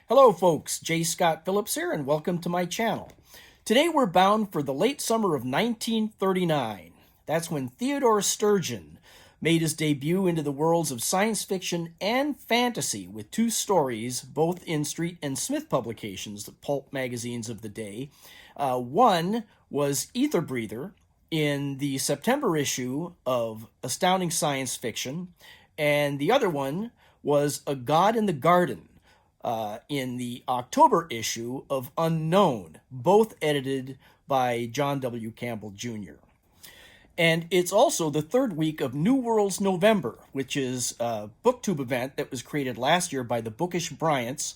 Hello folks, J. Scott Phillips here and welcome to my channel. Today we're bound for the late summer of 1939. That's when Theodore Sturgeon made his debut into the worlds of science fiction and fantasy with two stories, both in Street and Smith publications, the pulp magazines of the day. One was Ether Breather in the September issue of Astounding Science Fiction, and the other one was A God in the Garden in the October issue of Unknown, both edited by John W. Campbell Jr. And it's also the third week of New Worlds November, which is a BookTube event that was created last year by the Bookish Bryants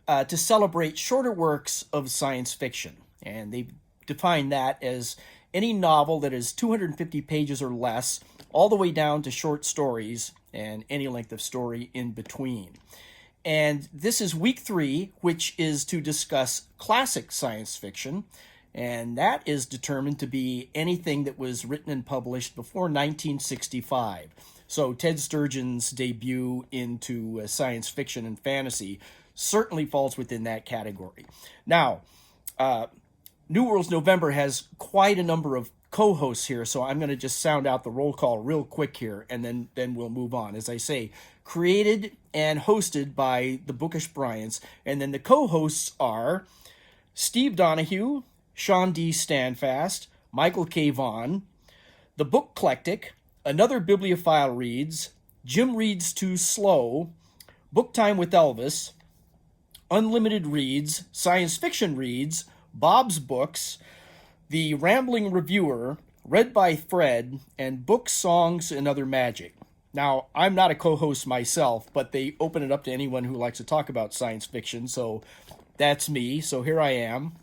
to celebrate shorter works of science fiction. And they define that as any novel that is 250 pages or less, all the way down to short stories and any length of story in between. And this is week 3, which is to discuss classic science fiction. And that is determined to be anything that was written and published before 1965. So Ted Sturgeon's debut into science fiction and fantasy certainly falls within that category. Now, New Worlds November has quite a number of co-hosts here, so I'm going to just sound out the roll call real quick here, and then we'll move on. As I say, created and hosted by the Bookish Bryants, and then the co-hosts are Steve Donahue, Sean D. Standfast, Michael K. Vaughn, The Bookclectic, Another Bibliophile Reads, Jim Reads Too Slow, Book Time with Elvis, Unlimited Reads, Science Fiction Reads, Bob's Books, The Rambling Reviewer, Read by Fred, and Books, Songs, and Other Magic. Now, I'm not a co-host myself, but they open it up to anyone who likes to talk about science fiction, so that's me. So here I am.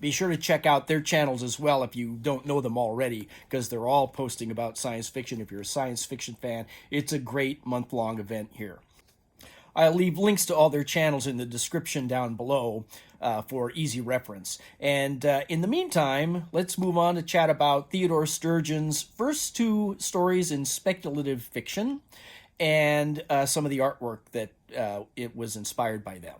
Be sure to check out their channels as well if you don't know them already, because they're all posting about science fiction. If you're a science fiction fan, it's a great month-long event here. I'll leave links to all their channels in the description down below for easy reference. And in the meantime, let's move on to chat about Theodore Sturgeon's first two stories in speculative fiction and some of the artwork that it was inspired by them.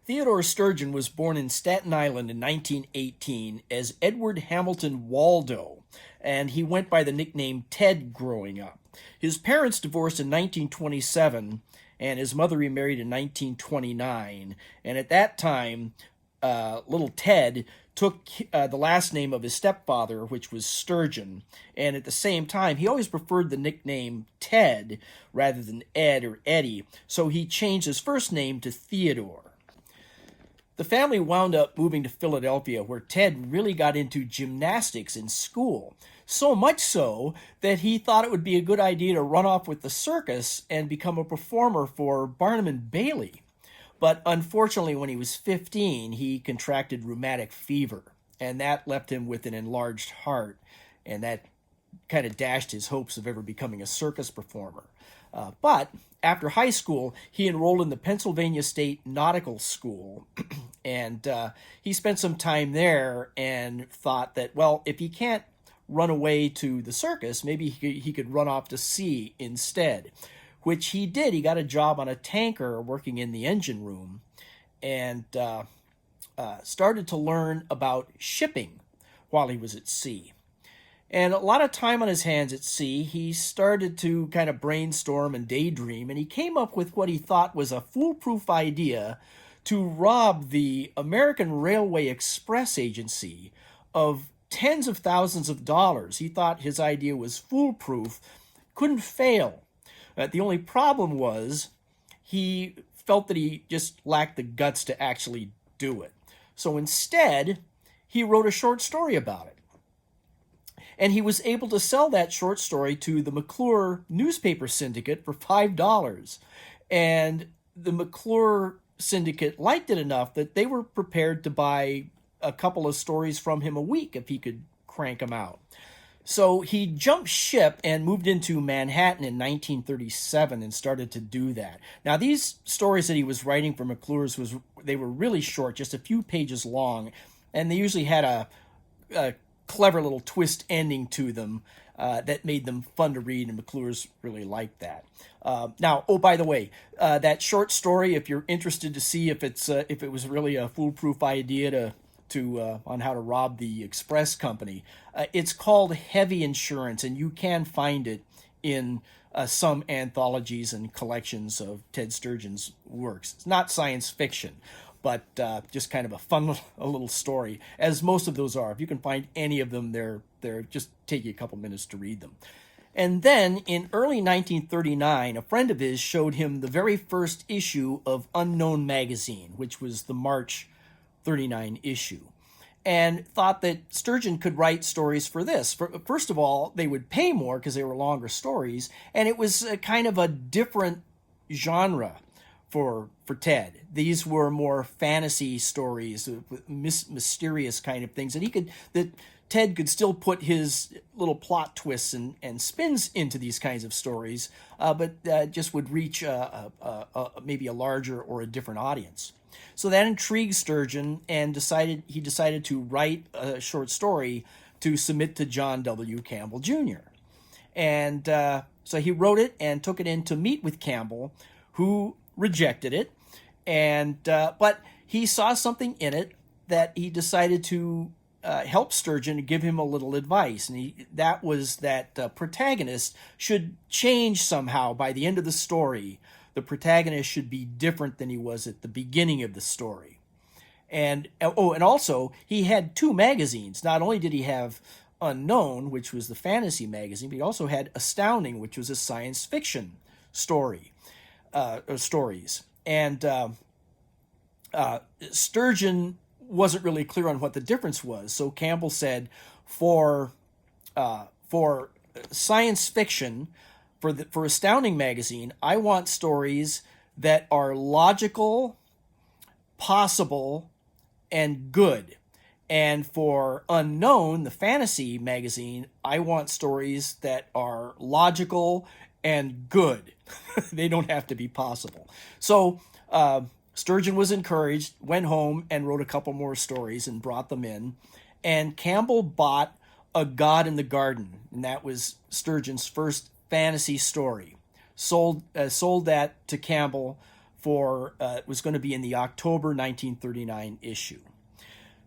Theodore Sturgeon was born in Staten Island in 1918 as Edward Hamilton Waldo, and he went by the nickname Ted growing up. His parents divorced in 1927, and his mother remarried in 1929. And at that time, little Ted took the last name of his stepfather, which was Sturgeon. And at the same time, he always preferred the nickname Ted rather than Ed or Eddie, so he changed his first name to Theodore. The family wound up moving to Philadelphia, where Ted really got into gymnastics in school. So much so that he thought it would be a good idea to run off with the circus and become a performer for Barnum and Bailey. But unfortunately, when he was 15, he contracted rheumatic fever, and that left him with an enlarged heart, and that kind of dashed his hopes of ever becoming a circus performer. But after high school, he enrolled in the Pennsylvania State Nautical School, and he spent some time there and thought that, well, if he can't run away to the circus, maybe he could run off to sea instead, which he did. He got a job on a tanker working in the engine room and started to learn about shipping while he was at sea. And a lot of time on his hands at sea, he started to kind of brainstorm and daydream, and he came up with what he thought was a foolproof idea to rob the American Railway Express Agency of tens of thousands of dollars. He thought his idea was foolproof, couldn't fail. The only problem was he felt that he just lacked the guts to actually do it. So instead, he wrote a short story about it. And he was able to sell that short story to the McClure newspaper syndicate for $5. And the McClure syndicate liked it enough that they were prepared to buy a couple of stories from him a week if he could crank them out. So he jumped ship and moved into Manhattan in 1937 and started to do that. Now, these stories that he was writing for McClure's, they were really short, just a few pages long, and they usually had a clever little twist ending to them that made them fun to read, and McClure's really liked that. Now, oh, by the way, that short story, if you're interested to see if it was really a foolproof idea on how to rob the express company, it's called Heavy Insurance, and you can find it in some anthologies and collections of Ted Sturgeon's works. It's not science fiction, but just kind of a fun little story, as most of those are. If you can find any of them, they're just take you a couple minutes to read them. And then in early 1939, a friend of his showed him the very first issue of Unknown magazine, which was the March 39 issue, and thought that Sturgeon could write stories for this. First of all, they would pay more because they were longer stories, and it was a kind of a different genre for Ted. These were more fantasy stories, mysterious kind of things, and Ted could still put his little plot twists and spins into these kinds of stories, but just would reach maybe a larger or a different audience. So that intrigued Sturgeon, and he decided to write a short story to submit to John W. Campbell Jr. And so he wrote it and took it in to meet with Campbell, who rejected it. But he saw something in it that he decided to help Sturgeon and give him a little advice. And that was that the protagonist should change somehow by the end of the story. The protagonist should be different than he was at the beginning of the story. And also, he had two magazines. Not only did he have Unknown, which was the fantasy magazine, but he also had Astounding, which was a science fiction stories. And Sturgeon wasn't really clear on what the difference was. So Campbell said, for science fiction, for Astounding magazine, I want stories that are logical, possible, and good. And for Unknown, the fantasy magazine, I want stories that are logical and good. They don't have to be possible. So Sturgeon was encouraged, went home and wrote a couple more stories and brought them in. And Campbell bought A God in the Garden, and that was Sturgeon's first fantasy story. Sold that to Campbell for it was going to be in the October 1939 issue.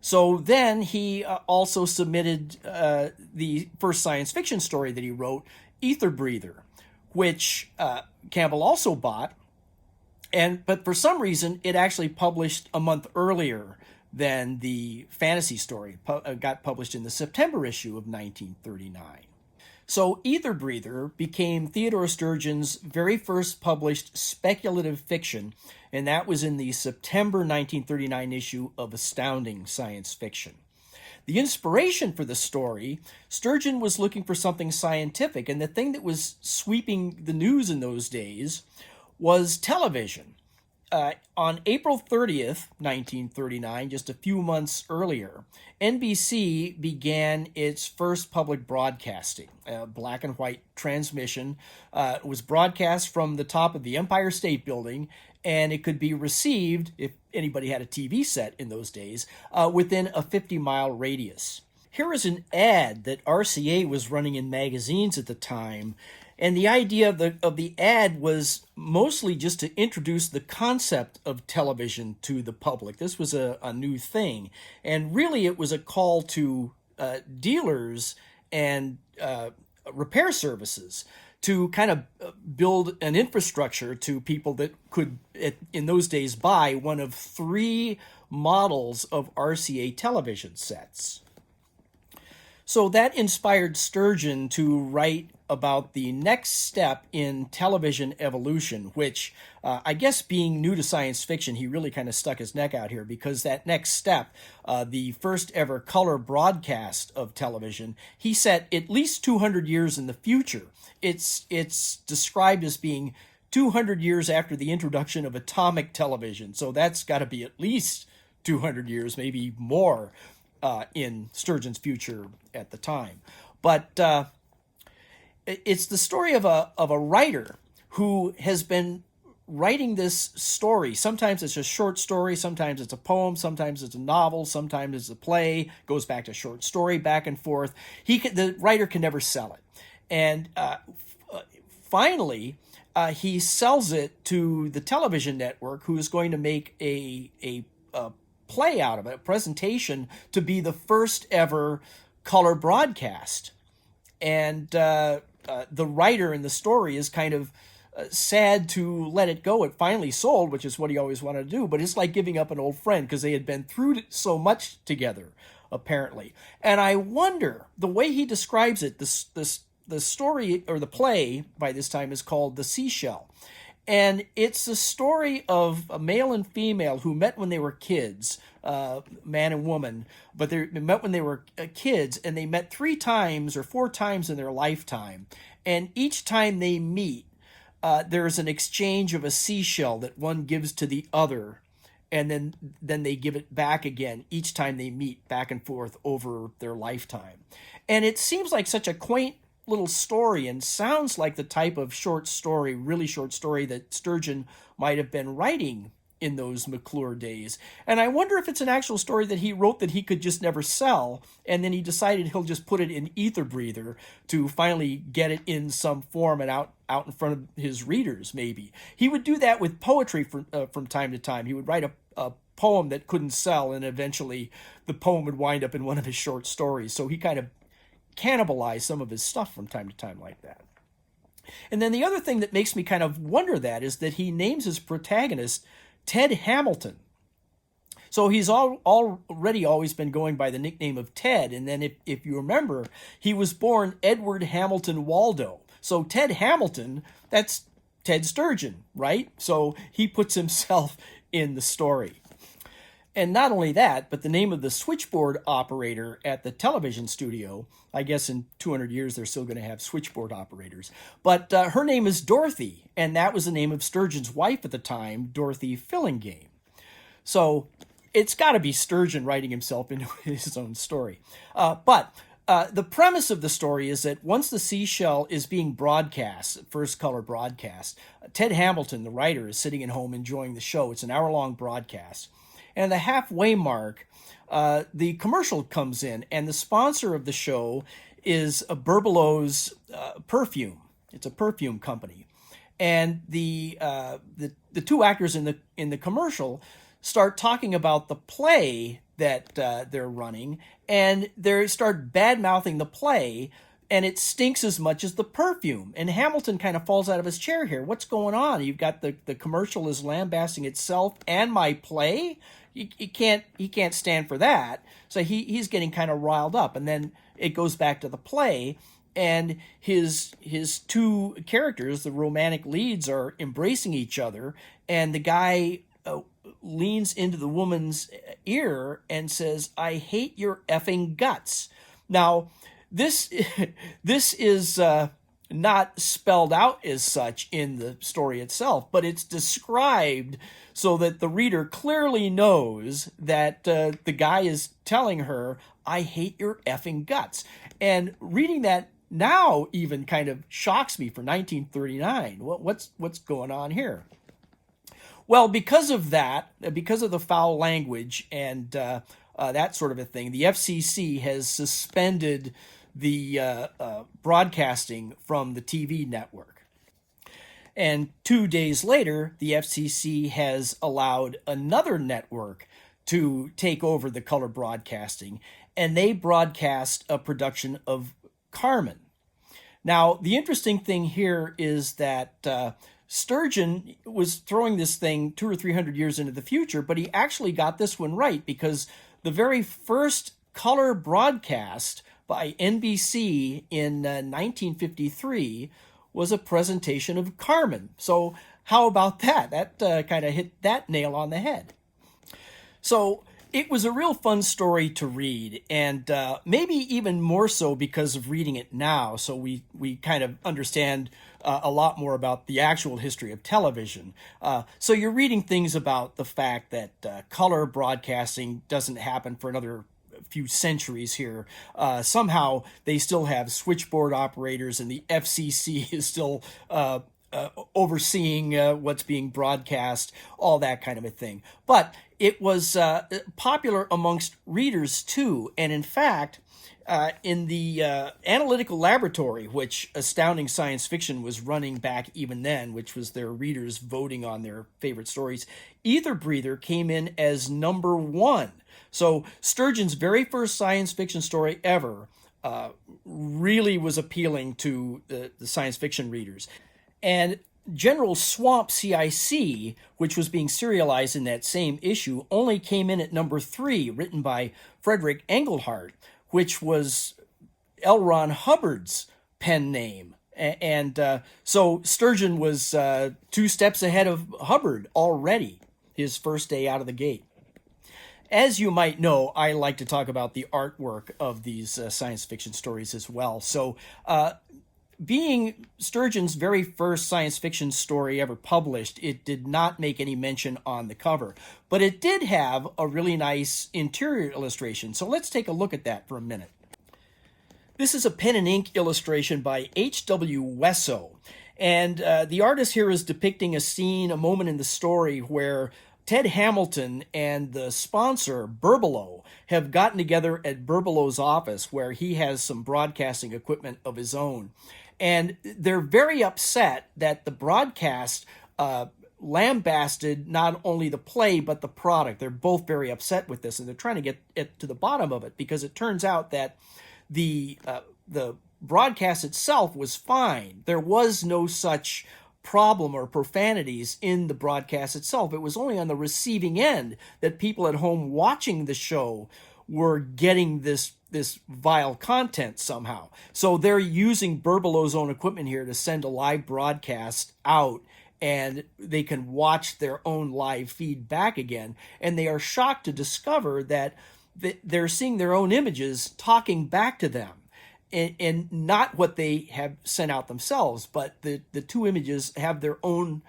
So then he also submitted the first science fiction story that he wrote, Ether Breather, which Campbell also bought, but for some reason it actually published a month earlier than the fantasy story. Got published in the September issue of 1939. So Ether Breather became Theodore Sturgeon's very first published speculative fiction, and that was in the September 1939 issue of Astounding Science Fiction. The inspiration for the story, Sturgeon was looking for something scientific, and the thing that was sweeping the news in those days was television. On April 30th, 1939, just a few months earlier, NBC began its first public broadcasting, black and white transmission. It was broadcast from the top of the Empire State Building, and it could be received, if anybody had a TV set in those days, within a 50-mile radius. Here is an ad that RCA was running in magazines at the time, and the idea of the ad was mostly just to introduce the concept of television to the public. This was a new thing. And really it was a call to dealers and repair services to kind of build an infrastructure to people that could, in those days, buy one of 3 models of RCA television sets. So that inspired Sturgeon to write about the next step in television evolution, which I guess being new to science fiction, he really kind of stuck his neck out here, because that next step, the first ever color broadcast of television, he set at least 200 years in the future. It's described as being 200 years after the introduction of atomic television, so that's got to be at least 200 years, maybe more, in Sturgeon's future at the time. But it's the story of a writer who has been writing this story. Sometimes it's a short story, sometimes it's a poem, sometimes it's a novel, sometimes it's a play, goes back to short story, back and forth. The writer can never sell it. And finally, he sells it to the television network, who is going to make a play out of it, a presentation, to be the first ever color broadcast. And the writer in the story is kind of sad to let it go. It finally sold, which is what he always wanted to do, but it's like giving up an old friend, because they had been through so much together, apparently. And I wonder, the way he describes it, the story, or the play by this time, is called The Seashell. And it's the story of a male and female who met when they were kids, man and woman, but they met when they were kids, and they met 3 times or 4 times in their lifetime. And each time they meet, there's an exchange of a seashell that one gives to the other, and then they give it back again each time they meet, back and forth over their lifetime. And it seems like such a quaint little story, and sounds like the type of short story, really short story, that Sturgeon might have been writing in those McClure days. And I wonder if it's an actual story that he wrote that he could just never sell, and then he decided he'll just put it in Ether Breather to finally get it in some form and out in front of his readers, maybe. He would do that with poetry from time to time. He would write a poem that couldn't sell, and eventually the poem would wind up in one of his short stories. So he kind of cannibalize some of his stuff from time to time like that. And then the other thing that makes me kind of wonder that is that he names his protagonist Ted Hamilton. So he's already always been going by the nickname of Ted. And then if you remember, he was born Edward Hamilton Waldo. So Ted Hamilton, that's Ted Sturgeon, right? So he puts himself in the story. And not only that, but the name of the switchboard operator at the television studio, I guess in 200 years they're still going to have switchboard operators, but her name is Dorothy, and that was the name of Sturgeon's wife at the time, Dorothy Fillingame. So it's got to be Sturgeon writing himself into his own story. But the premise of the story is that once the seashell is being broadcast, first color broadcast, Ted Hamilton, the writer, is sitting at home enjoying the show. It's an hour-long broadcast. And at the halfway mark, the commercial comes in, and the sponsor of the show is a Burbelow's perfume. It's a perfume company, and the 2 actors in the commercial start talking about the play that they're running, and they start bad-mouthing the play, and it stinks as much as the perfume. And Hamilton kind of falls out of his chair here. What's going on? You've got the commercial is lambasting itself and my play. He can't stand for that. So he's getting kind of riled up. And then it goes back to the play, and his 2 characters, the romantic leads, are embracing each other, and the guy leans into the woman's ear and says, "I hate your effing guts." Now, this is not spelled out as such in the story itself, but it's described so that the reader clearly knows that the guy is telling her, "I hate your effing guts." And reading that now even kind of shocks me for 1939. What's going on here? Well, because of that, because of the foul language and that sort of a thing, the FCC has suspended the broadcasting from the TV network. And 2 days later, the FCC has allowed another network to take over the color broadcasting, and they broadcast a production of Carmen. Now, the interesting thing here is that Sturgeon was throwing this thing 200 or 300 years into the future, but he actually got this one right, because the very first color broadcast by NBC in 1953 was a presentation of Carmen. So how about that? That kind of hit that nail on the head. So it was a real fun story to read, and maybe even more so because of reading it now. So we kind of understand a lot more about the actual history of television. So you're reading things about the fact that color broadcasting doesn't happen for another few centuries here. Somehow they still have switchboard operators, and the FCC is still overseeing what's being broadcast, all that kind of a thing. But it was popular amongst readers too. And in fact, in the analytical laboratory, which Astounding Science Fiction was running back even then, which was their readers voting on their favorite stories, Ether Breather came in as #1. So Sturgeon's very first science fiction story ever really was appealing to the science fiction readers. And General Swamp CIC, which was being serialized in that same issue, only came in at #3, written by Frederick Engelhardt, which was L. Ron Hubbard's pen name. And so Sturgeon was 2 steps ahead of Hubbard already, his first day out of the gate. As you might know, I like to talk about the artwork of these science fiction stories as well. So being Sturgeon's very first science fiction story ever published, it did not make any mention on the cover. But it did have a really nice interior illustration. So let's take a look at that for a minute. This is a pen and ink illustration by H.W. Wesso. And the artist here is depicting a scene, a moment in the story where Ted Hamilton and the sponsor, Burbalo, have gotten together at Burbalo's office where he has some broadcasting equipment of his own. And they're very upset that the broadcast lambasted not only the play, but the product. They're both very upset with this, and they're trying to get to the bottom of it, because it turns out that the broadcast itself was fine. There was no such problem or profanities in the broadcast itself. It was only on the receiving end that people at home watching the show were getting this vile content somehow. So they're using Burbalo's own equipment here to send a live broadcast out, and they can watch their own live feed back again. And they are shocked to discover that they're seeing their own images talking back to them. And not what they have sent out themselves, but the 2 images have their own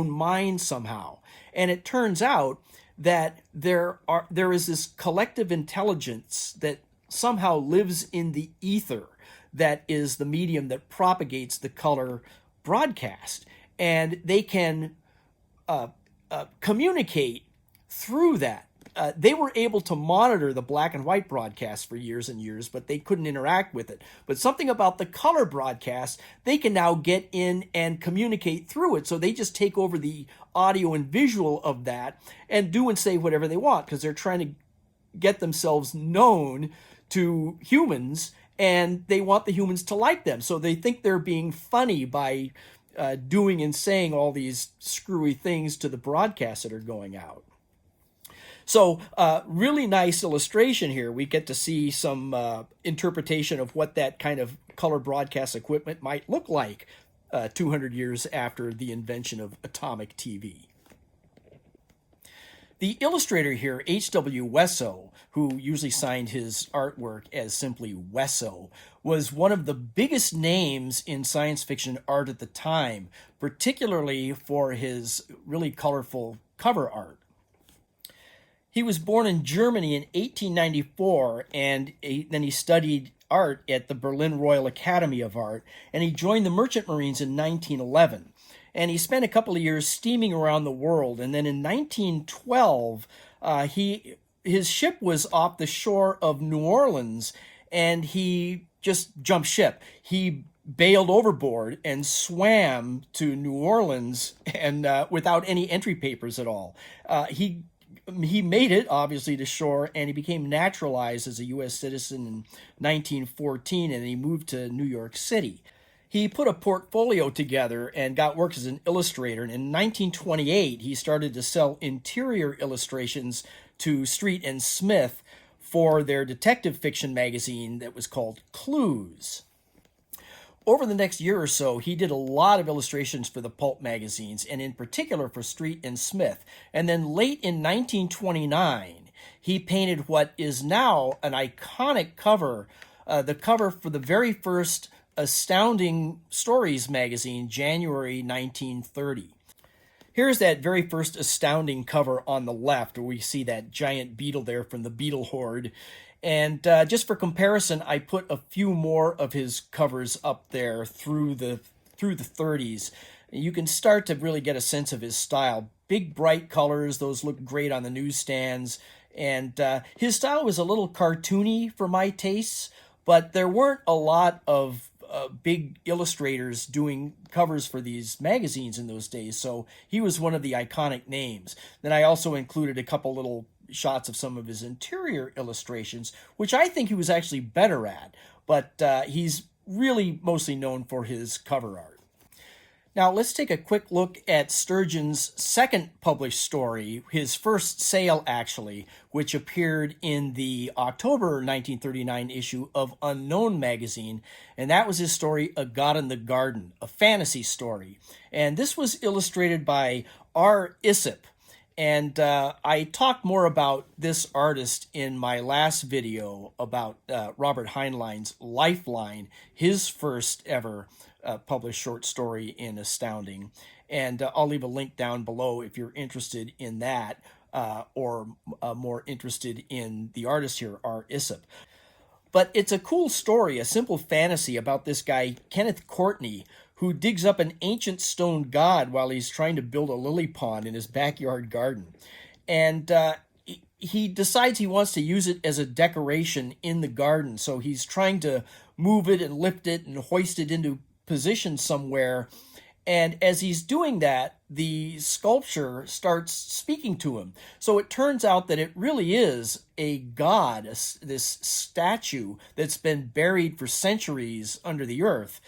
mind somehow. And it turns out that there is this collective intelligence that somehow lives in the ether, that is the medium that propagates the color broadcast, and they can communicate through that. They were able to monitor the black and white broadcast for years and years, but they couldn't interact with it. But something about the color broadcast, they can now get in and communicate through it. So they just take over the audio and visual of that and do and say whatever they want, because they're trying to get themselves known to humans, and they want the humans to like them. So they think they're being funny by doing and saying all these screwy things to the broadcasts that are going out. So really nice illustration here. We get to see some interpretation of what that kind of color broadcast equipment might look like 200 years after the invention of atomic TV. The illustrator here, H.W. Wesso, who usually signed his artwork as simply Wesso, was one of the biggest names in science fiction art at the time, particularly for his really colorful cover art. He was born in Germany in 1894, and then he studied art at the Berlin Royal Academy of Art, and he joined the Merchant Marines in 1911. And he spent a couple of years steaming around the world, and then in 1912, his ship was off the shore of New Orleans, and he just jumped ship. He bailed overboard and swam to New Orleans, and without any entry papers at all. He made it, obviously, to shore, and he became naturalized as a U.S. citizen in 1914, and he moved to New York City. He put a portfolio together and got work as an illustrator, and in 1928, he started to sell interior illustrations to Street and Smith for their detective fiction magazine that was called Clues. Over the next year or so, he did a lot of illustrations for the pulp magazines, and in particular for Street and Smith. And then late in 1929, he painted what is now an iconic cover, the cover for the very first Astounding Stories magazine, January 1930. Here's that very first Astounding cover on the left, where we see that giant beetle there from the Beetle Horde. And just for comparison, I put a few more of his covers up there through the 30s. You can start to really get a sense of his style. Big, bright colors, those look great on the newsstands. And his style was a little cartoony for my tastes, but there weren't a lot of big illustrators doing covers for these magazines in those days, so he was one of the iconic names. Then I also included a couple little shots of some of his interior illustrations, which I think he was actually better at, but he's really mostly known for his cover art. Now let's take a quick look at Sturgeon's second published story, his first sale actually, which appeared in the October 1939 issue of Unknown magazine, and that was his story, A God in the Garden, a fantasy story. And this was illustrated by R. Issip. And I talked more about this artist in my last video about Robert Heinlein's Lifeline, his first ever published short story in Astounding. And I'll leave a link down below if you're interested in that or more interested in the artist here, R. Issip. But it's a cool story, a simple fantasy about this guy, Kenneth Courtney, who digs up an ancient stone god while he's trying to build a lily pond in his backyard garden. And he decides he wants to use it as a decoration in the garden. So he's trying to move it and lift it and hoist it into position somewhere. And as he's doing that, the sculpture starts speaking to him. So it turns out that it really is a god, this statue that's been buried for centuries under the earth.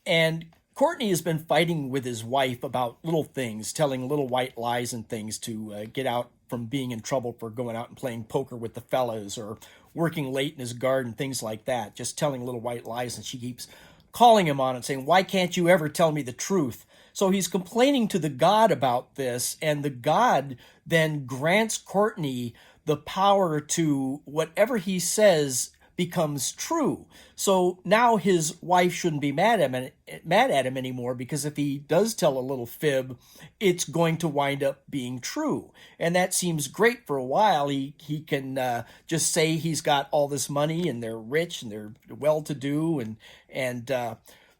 And Courtney has been fighting with his wife about little things, telling little white lies and things to get out from being in trouble for going out and playing poker with the fellas or working late in his garden, things like that, just telling little white lies. And she keeps calling him on it, saying, why can't you ever tell me the truth? So he's complaining to the god about this, and the god then grants Courtney the power to whatever he says becomes true. So now his wife shouldn't be mad at him anymore, because if he does tell a little fib, it's going to wind up being true. And that seems great for a while. He can just say he's got all this money and they're rich and they're well-to-do and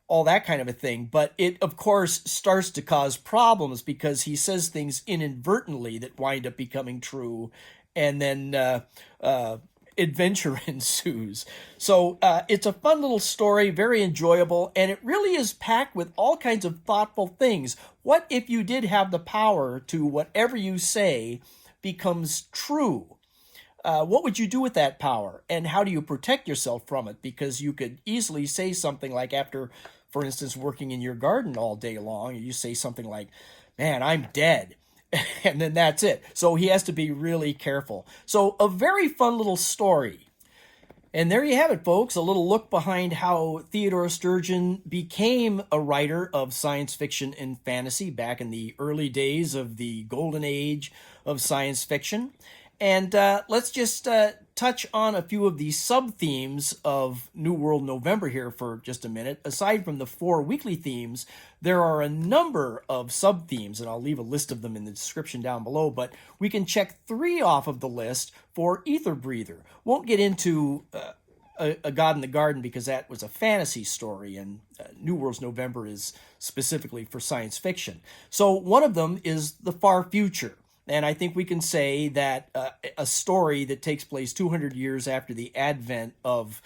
all that kind of a thing. But it, of course, starts to cause problems because he says things inadvertently that wind up becoming true, and then adventure ensues. So it's a fun little story, very enjoyable, and it really is packed with all kinds of thoughtful things. What if you did have the power to whatever you say becomes true? What would you do with that power? And how do you protect yourself from it? Because you could easily say something like, after, for instance, working in your garden all day long, you say something like, man, I'm dead. And then that's it. So he has to be really careful. So a very fun little story. And there you have it, folks. A little look behind how Theodore Sturgeon became a writer of science fiction and fantasy back in the early days of the golden age of science fiction. And let's just touch on a few of the sub-themes of New World November here for just a minute. Aside from the 4 weekly themes, there are a number of sub-themes, and I'll leave a list of them in the description down below, but we can check 3 off of the list for Ether Breather. Won't get into a God in the Garden because that was a fantasy story, and New World's November is specifically for science fiction. So one of them is the far future. And I think we can say that a story that takes place 200 years after the advent of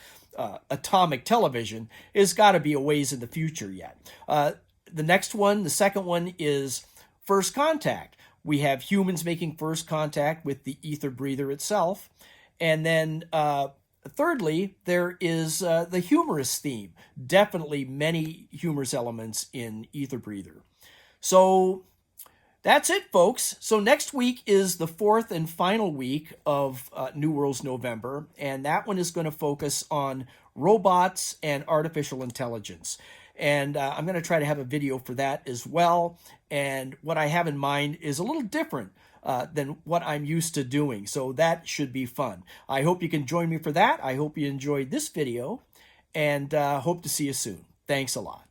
atomic television has got to be a ways in the future yet. The next one, the second one, is First Contact. We have humans making first contact with the Ether Breather itself. And then thirdly, there is the humorous theme. Definitely many humorous elements in Ether Breather. So that's it, folks. So next week is the 4th and final week of New World's November, and that one is going to focus on robots and artificial intelligence. And I'm going to try to have a video for that as well. And what I have in mind is a little different than what I'm used to doing. So that should be fun. I hope you can join me for that. I hope you enjoyed this video, and hope to see you soon. Thanks a lot.